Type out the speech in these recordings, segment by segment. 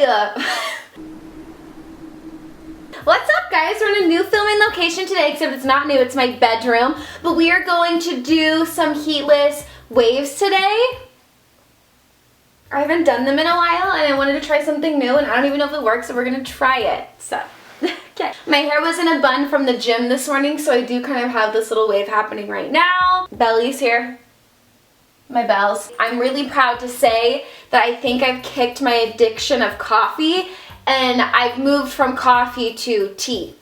up. What's up, guys? We're in a new filming location today, except it's not new, it's my bedroom. But we are going to do some heatless waves today. I haven't done them in a while, and I wanted to try something new, and I don't even know if it works, so we're gonna try it. So, okay. My hair was in a bun from the gym this morning, so I do kind of have this little wave happening right now. Belly's here. My bells. I'm really proud to say that I think I've kicked my addiction of coffee, and I've moved from coffee to tea.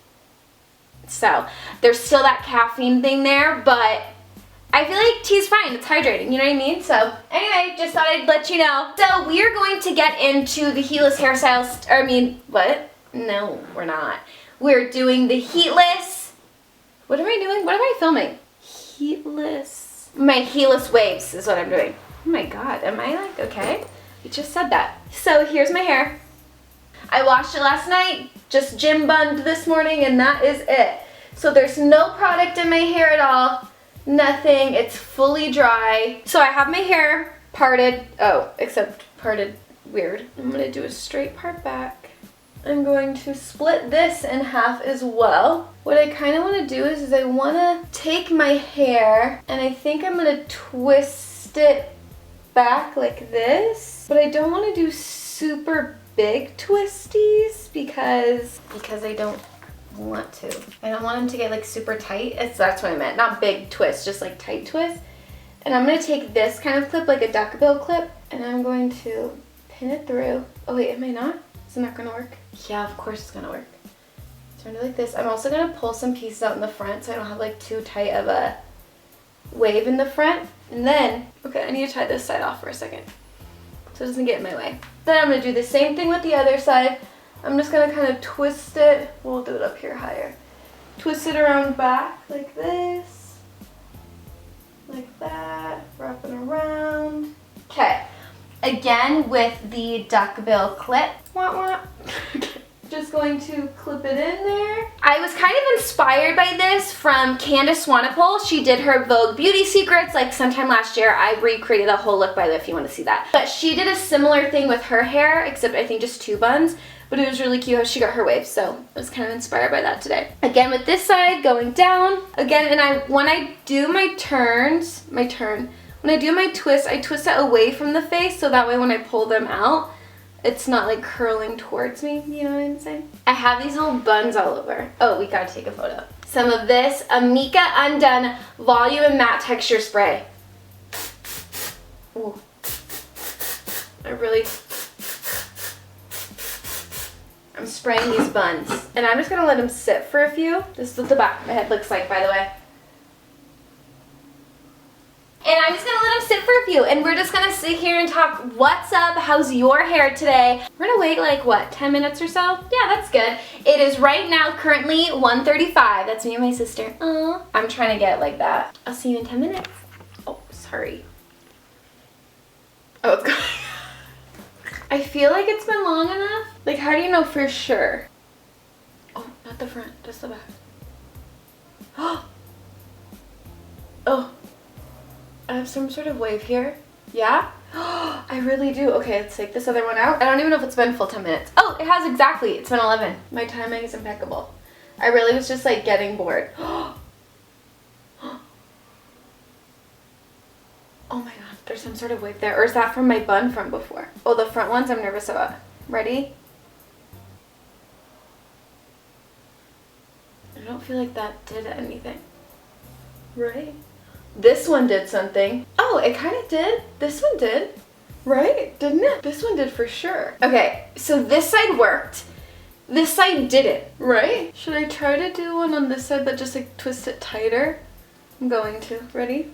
So there's still that caffeine thing there, but I feel like tea's fine. It's hydrating, you know what I mean? So anyway, just thought I'd let you know. So we are going to get into the heatless hairstyles, what? No, we're not. We're doing the heatless, what am I doing? What am I filming? My heatless waves is what I'm doing. Oh my God, am I like, okay? You just said that. So here's my hair. I washed it last night, just gym bunned this morning, and that is it. So there's no product in my hair at all, nothing, it's fully dry. So I have my hair parted, except parted weird. I'm gonna do a straight part back. I'm going to split this in half as well. What I kind of want to do is I want to take my hair and I think I'm going to twist it back like this. But I don't want to do super big twisties because I don't want to. I don't want them to get like super tight. That's what I meant. Not big twist, just like tight twist. And I'm going to take this kind of clip, like a duckbill clip, and I'm going to pin it through. Oh wait, am I not? Is it not going to work? Yeah, of course it's going to work. Turn it like this. I'm also going to pull some pieces out in the front so I don't have like too tight of a wave in the front. And then, okay, I need to tie this side off for a second so it doesn't get in my way. Then I'm going to do the same thing with the other side. I'm just going to kind of twist it. We'll do it up here higher. Twist it around back like this. Like that. Wrap it around. Okay. Again with the duckbill clip. Wah, wah. Just going to clip it in there. I was kind of inspired by this from Candace Swanepoel. She did her Vogue Beauty Secrets like sometime last year. I recreated the whole look by the way if you want to see that. But she did a similar thing with her hair, except I think just 2 buns. But it was really cute how she got her waves, so I was kind of inspired by that today. Again with this side going down. Again, and when I do my turns, when I do my twist, I twist it away from the face so that way when I pull them out, it's not like curling towards me, you know what I'm saying? I have these little buns all over. Oh, we gotta take a photo. Some of this Amika Undone Volume and Matte Texture Spray. Ooh. I'm spraying these buns. And I'm just gonna let them sit for a few. This is what the back of my head looks like, by the way. And I'm just gonna let them sit for a few, and we're just gonna sit here and talk, what's up, how's your hair today? We're gonna wait like, what, 10 minutes or so? Yeah, that's good. It is right now currently 1:35. That's me and my sister. I'm trying to get it like that. I'll see you in 10 minutes. Oh, sorry. Oh, it's going. I feel like it's been long enough. Like, how do you know for sure? Oh, not the front, just the back. Oh. I have some sort of wave here. Yeah? I really do. Okay, let's take this other one out. I don't even know if it's been full 10 minutes. Oh, it has exactly. It's been 11. My timing is impeccable. I really was just like getting bored. Oh my God, there's some sort of wave there. Or is that from my bun from before? Oh, the front ones I'm nervous about. Ready? I don't feel like that did anything. Right? This one did something. Oh, it kind of did. This one did. Right? Didn't it? This one did for sure. Okay, so this side worked. This side didn't, right? Should I try to do one on this side but just like twist it tighter? I'm going to. Ready?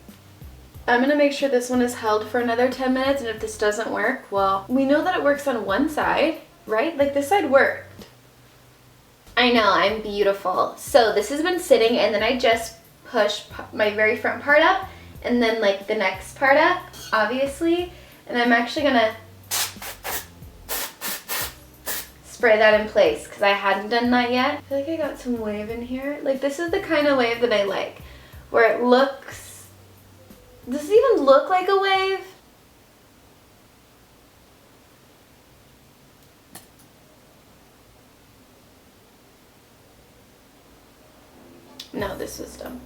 I'm gonna make sure this one is held for another 10 minutes, and if this doesn't work, well, we know that it works on one side, right? Like this side worked. I know, I'm beautiful. So this has been sitting, and then I just push my very front part up and then like the next part up, obviously, and I'm actually gonna spray that in place because I hadn't done that yet. I feel like I got some wave in here. Like this is the kind of wave that I like, where it looks, does it even look like a wave? No, this was dumb.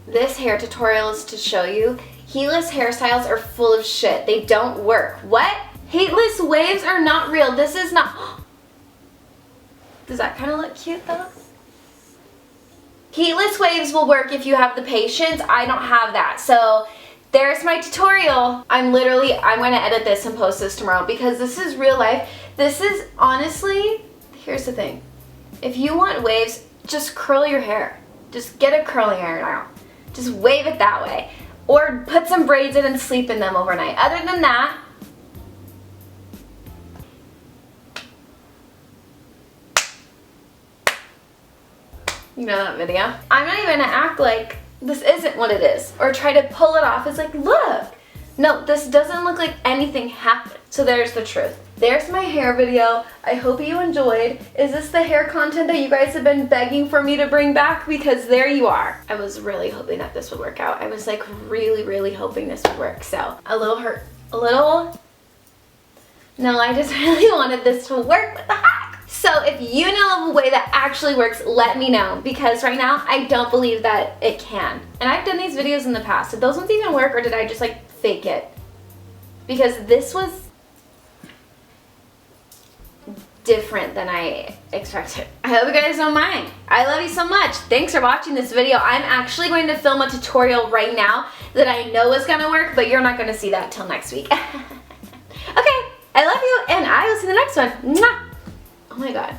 This hair tutorial is to show you heatless hairstyles are full of shit. They don't work. What? Heatless waves are not real. This is not... Does that kind of look cute though? Heatless waves will work if you have the patience. I don't have that. So there's my tutorial. I'm going to edit this and post this tomorrow because this is real life. This is honestly, here's the thing. If you want waves, just curl your hair. Just get a curling iron out. Just wave it that way. Or put some braids in and sleep in them overnight. Other than that, you know that video? I'm not even gonna act like this isn't what it is or try to pull it off. It's like, look. No, this doesn't look like anything happened. So there's the truth. There's my hair video. I hope you enjoyed. Is this the hair content that you guys have been begging for me to bring back? Because there you are. I was really hoping that this would work out. I was like really hoping this would work. So a little hurt, no, I just really wanted this to work. What the heck? So if you know of a way that actually works, let me know, because right now I don't believe that it can. And I've done these videos in the past. Did those ones even work, or did I just like fake it? Because this was different than I expected. I hope you guys don't mind. I love you so much. Thanks for watching this video. I'm actually going to film a tutorial right now that I know is gonna work, but you're not gonna see that till next week. Okay, I love you, and I will see you in the next one. Mwah! Oh my god.